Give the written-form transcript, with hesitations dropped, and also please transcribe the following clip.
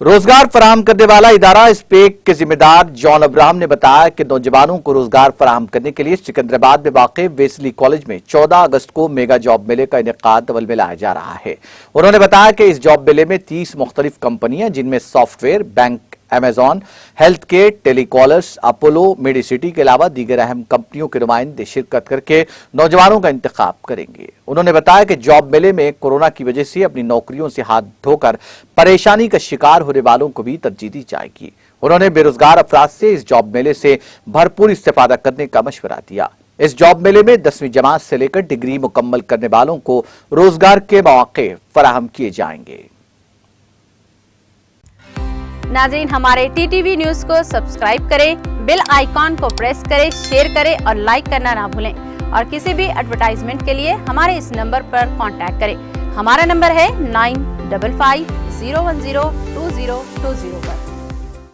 रोजगार फराहम करने वाला इदारा स्पेक के जिम्मेदार जॉन अब्राहम ने बताया कि नौजवानों को रोजगार फराहम करने के लिए सिकंदराबाद में वाक़े वेस्ली कॉलेज में 14 अगस्त को मेगा जॉब मेले का इनेकाद अमल में लाया जा रहा है। उन्होंने बताया कि इस जॉब मेले में 30 मुख्तलिफ कंपनियां जिनमें software, bank, Amazon, health care, telecallers, Apollo, Medicity के अलावा दीगर अहम कंपनियों के नुमाइंदे शिरकत करके नौजवानों का इंतखाब करेंगे। उन्होंने बताया कि जॉब मेले में कोरोना की वजह से अपनी नौकरियों से हाथ धोकर परेशानी का शिकार होने वालों को भी तरजीह दी जाएगी। उन्होंने बेरोजगार अफराद से इस जॉब मेले से भरपूर इस्तेफादा करने का मशवरा दिया। इस जॉब मेले में 10वीं जमात से लेकर डिग्री मुकम्मल करने वालों को रोजगार के मौके फराहम किए जाएंगे। नाज़रीन, हमारे टीटीवी न्यूज को सब्सक्राइब करें, बेल आइकॉन को प्रेस करें, शेयर करें और लाइक करना ना भूलें। और किसी भी एडवर्टाइजमेंट के लिए हमारे इस नंबर पर कांटेक्ट करें। हमारा नंबर है 9550102020 पर।